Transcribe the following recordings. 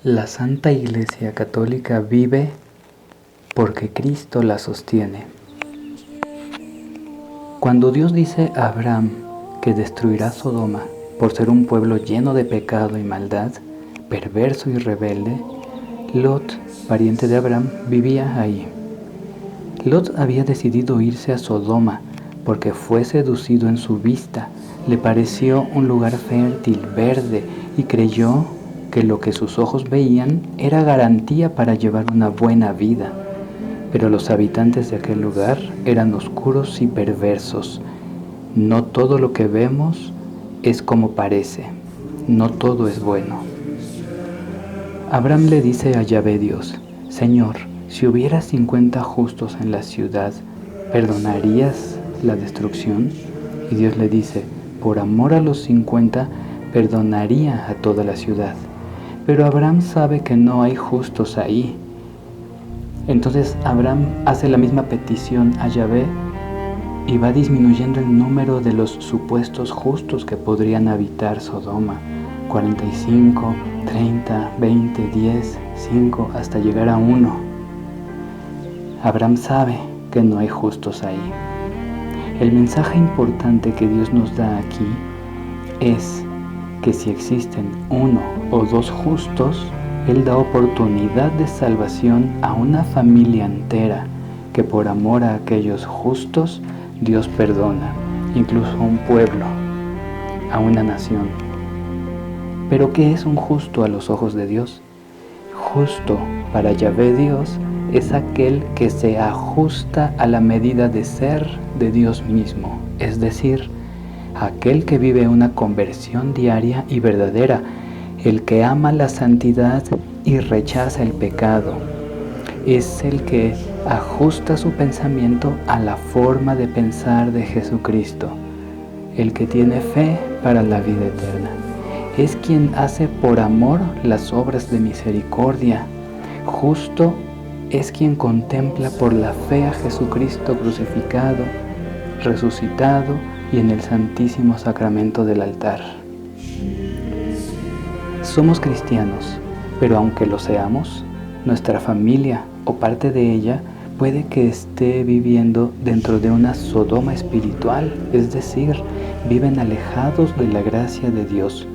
La Santa Iglesia Católica vive porque Cristo la sostiene. Cuando Dios dice a Abraham que destruirá Sodoma por ser un pueblo lleno de pecado y maldad, perverso y rebelde, Lot, pariente de Abraham, vivía ahí. Lot había decidido irse a Sodoma porque fue seducido en su vista, le pareció un lugar fértil, verde, y creyó que lo que sus ojos veían era garantía para llevar una buena vida. Pero los habitantes de aquel lugar eran oscuros y perversos. No todo lo que vemos es como parece, no todo es bueno. Abraham le dice a Yahvé Dios: Señor, si hubiera 50 justos en la ciudad, ¿perdonarías la destrucción? Y Dios le dice: por amor a los 50, perdonaría a toda la ciudad. Pero Abraham sabe que no hay justos ahí. Entonces Abraham hace la misma petición a Yahvé y va disminuyendo el número de los supuestos justos que podrían habitar Sodoma: 45, 30, 20, 10, 5, hasta llegar a 1. Abraham sabe que no hay justos ahí. El mensaje importante que Dios nos da aquí es que si existen 1 o 2 justos, Él da oportunidad de salvación a una familia entera, que por amor a aquellos justos, Dios perdona, incluso a un pueblo, a una nación. ¿Pero qué es un justo a los ojos de Dios? Justo para Yahvé Dios es aquel que se ajusta a la medida de ser de Dios mismo, es decir, aquel que vive una conversión diaria y verdadera, el que ama la santidad y rechaza el pecado. Es el que ajusta su pensamiento a la forma de pensar de Jesucristo, el que tiene fe para la vida eterna. Es quien hace por amor las obras de misericordia. Justo es quien contempla por la fe a Jesucristo crucificado, resucitado y en el Santísimo Sacramento del altar. Somos cristianos, pero aunque lo seamos, nuestra familia o parte de ella puede que esté viviendo dentro de una Sodoma espiritual, es decir, viven alejados de la gracia de Dios,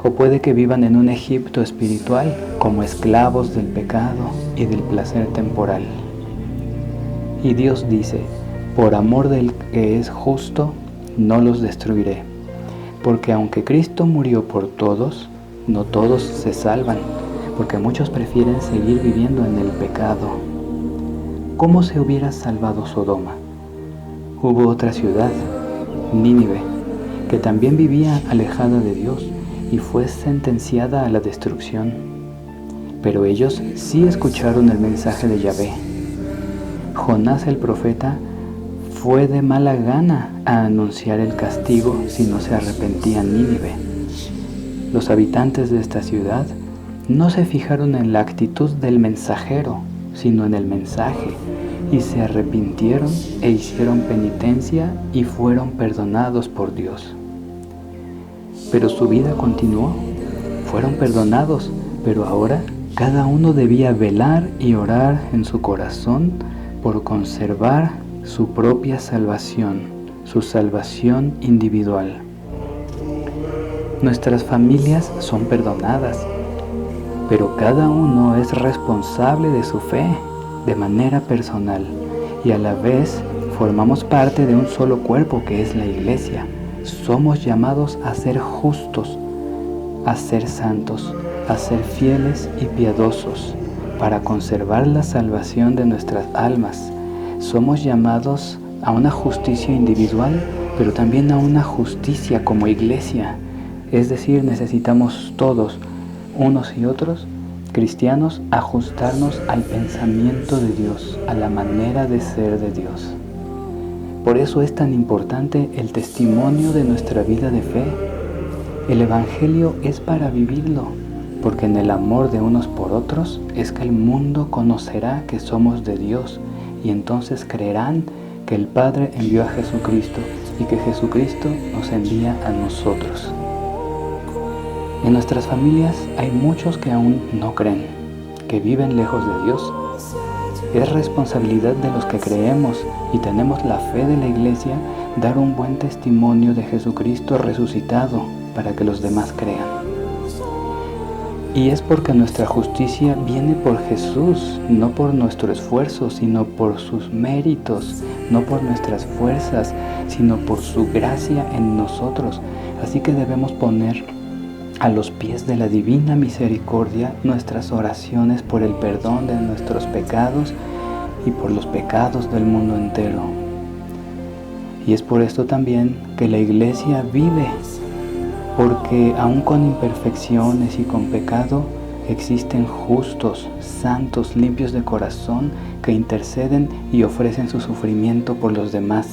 o puede que vivan en un Egipto espiritual como esclavos del pecado y del placer temporal. Y Dios dice: por amor del que es justo, no los destruiré, porque aunque Cristo murió por todos, no todos se salvan, porque muchos prefieren seguir viviendo en el pecado. ¿Cómo se hubiera salvado Sodoma? Hubo otra ciudad, Nínive, que también vivía alejada de Dios y fue sentenciada a la destrucción. Pero ellos sí escucharon el mensaje de Yahvé. Jonás el profeta fue de mala gana a anunciar el castigo si no se arrepentía Nínive. Los habitantes de esta ciudad no se fijaron en la actitud del mensajero, sino en el mensaje, y se arrepintieron e hicieron penitencia y fueron perdonados por Dios. Pero su vida continuó, fueron perdonados, pero ahora cada uno debía velar y orar en su corazón por conservar su propia salvación, su salvación individual. Nuestras familias son perdonadas, pero cada uno es responsable de su fe de manera personal y a la vez formamos parte de un solo cuerpo que es la Iglesia. Somos llamados a ser justos, a ser santos, a ser fieles y piadosos para conservar la salvación de nuestras almas. Somos llamados a una justicia individual, pero también a una justicia como Iglesia. Es decir, necesitamos todos, unos y otros, cristianos, ajustarnos al pensamiento de Dios, a la manera de ser de Dios. Por eso es tan importante el testimonio de nuestra vida de fe. El Evangelio es para vivirlo, porque en el amor de unos por otros es que el mundo conocerá que somos de Dios y entonces creerán que el Padre envió a Jesucristo y que Jesucristo nos envía a nosotros. En nuestras familias hay muchos que aún no creen, que viven lejos de Dios. Es responsabilidad de los que creemos y tenemos la fe de la Iglesia dar un buen testimonio de Jesucristo resucitado para que los demás crean. Y es porque nuestra justicia viene por Jesús, no por nuestro esfuerzo, sino por sus méritos, no por nuestras fuerzas, sino por su gracia en nosotros. Así que debemos poner a los pies de la divina misericordia nuestras oraciones por el perdón de nuestros pecados y por los pecados del mundo entero. Y es por esto también que la Iglesia vive, porque aun con imperfecciones y con pecado, existen justos, santos, limpios de corazón, que interceden y ofrecen su sufrimiento por los demás.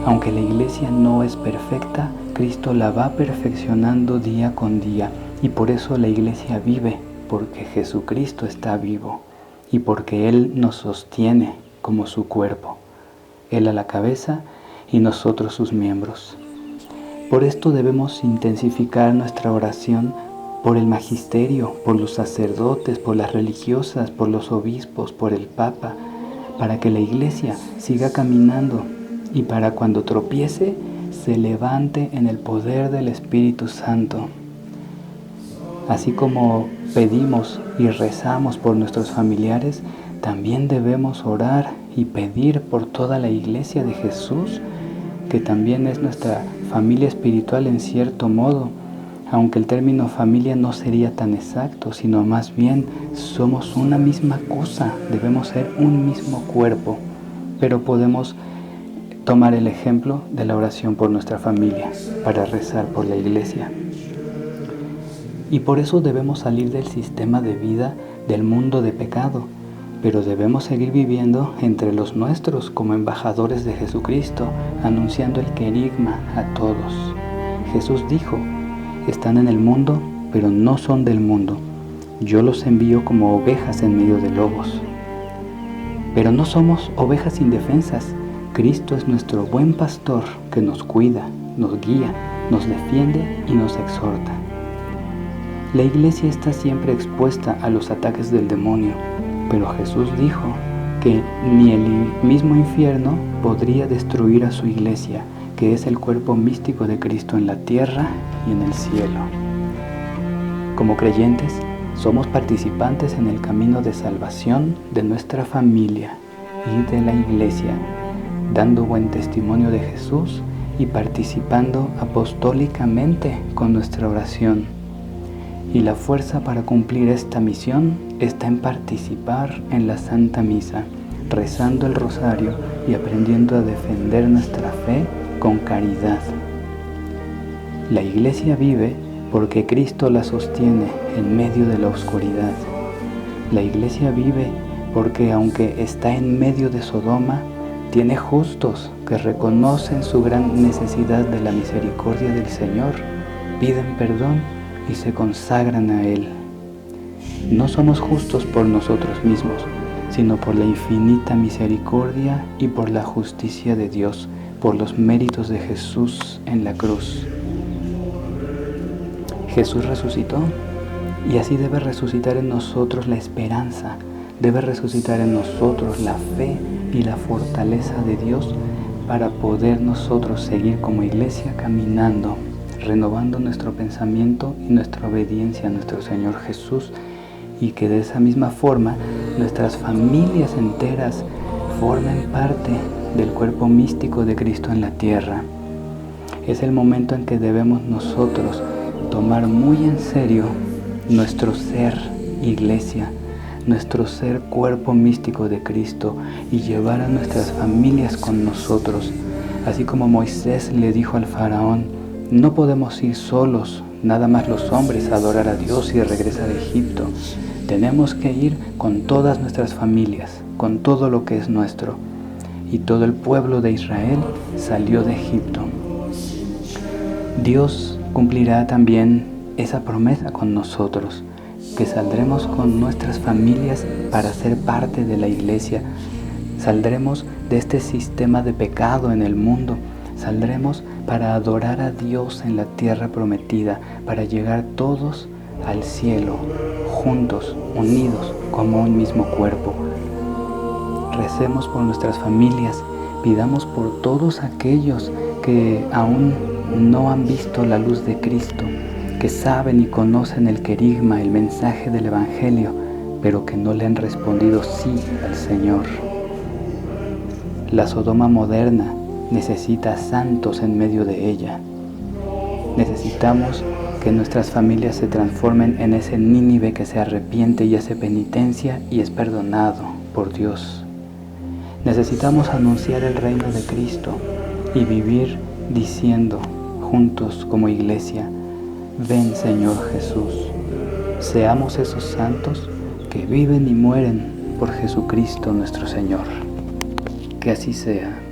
Aunque la Iglesia no es perfecta, Cristo la va perfeccionando día con día, y por eso la Iglesia vive, porque Jesucristo está vivo, y porque Él nos sostiene como su cuerpo, Él a la cabeza y nosotros sus miembros. Por esto debemos intensificar nuestra oración por el magisterio, por los sacerdotes, por las religiosas, por los obispos, por el Papa, para que la Iglesia siga caminando y para cuando tropiece, se levante en el poder del Espíritu Santo. Así como pedimos y rezamos por nuestros familiares, también debemos orar y pedir por toda la Iglesia de Jesús, que también es nuestra familia espiritual en cierto modo, aunque el término familia no sería tan exacto, sino más bien somos una misma cosa, debemos ser un mismo cuerpo, pero podemos tomar el ejemplo de la oración por nuestra familia para rezar por la Iglesia. Y por eso debemos salir del sistema de vida del mundo de pecado, pero debemos seguir viviendo entre los nuestros como embajadores de Jesucristo, anunciando el querigma a todos. Jesús dijo: están en el mundo, pero no son del mundo. Yo los envío como ovejas en medio de lobos. Pero no somos ovejas indefensas. Cristo es nuestro buen pastor que nos cuida, nos guía, nos defiende y nos exhorta. La Iglesia está siempre expuesta a los ataques del demonio, pero Jesús dijo que ni el mismo infierno podría destruir a su Iglesia, que es el cuerpo místico de Cristo en la tierra y en el cielo. Como creyentes, somos participantes en el camino de salvación de nuestra familia y de la Iglesia, dando buen testimonio de Jesús y participando apostólicamente con nuestra oración. Y la fuerza para cumplir esta misión está en participar en la Santa Misa, rezando el rosario y aprendiendo a defender nuestra fe con caridad. La Iglesia vive porque Cristo la sostiene en medio de la oscuridad. La Iglesia vive porque aunque está en medio de Sodoma, tiene justos que reconocen su gran necesidad de la misericordia del Señor, piden perdón y se consagran a Él. No somos justos por nosotros mismos, sino por la infinita misericordia y por la justicia de Dios, por los méritos de Jesús en la cruz. Jesús resucitó y así debe resucitar en nosotros la esperanza, debe resucitar en nosotros la fe y la fortaleza de Dios para poder nosotros seguir como Iglesia caminando, renovando nuestro pensamiento y nuestra obediencia a nuestro Señor Jesús, y que de esa misma forma nuestras familias enteras formen parte del cuerpo místico de Cristo en la tierra. Es el momento en que debemos nosotros tomar muy en serio nuestro ser Iglesia, nuestro ser cuerpo místico de Cristo, y llevar a nuestras familias con nosotros. Así como Moisés le dijo al faraón: no podemos ir solos, nada más los hombres, a adorar a Dios y regresar a Egipto. Tenemos que ir con todas nuestras familias, con todo lo que es nuestro. Y todo el pueblo de Israel salió de Egipto. Dios cumplirá también esa promesa con nosotros, que saldremos con nuestras familias para ser parte de la Iglesia. Saldremos de este sistema de pecado en el mundo, Saldremos para adorar a Dios en la tierra prometida, para llegar todos al cielo, juntos, unidos como un mismo cuerpo. Recemos por nuestras familias, pidamos por todos aquellos que aún no han visto la luz de Cristo, que saben y conocen el querigma, el mensaje del Evangelio, pero que no le han respondido sí al Señor. La Sodoma moderna necesita santos en medio de ella. Necesitamos que nuestras familias se transformen en ese Nínive que se arrepiente y hace penitencia y es perdonado por Dios. Necesitamos anunciar el reino de Cristo y vivir diciendo juntos como iglesia: ven Señor Jesús. Seamos esos santos que viven y mueren por Jesucristo nuestro Señor. Que así sea.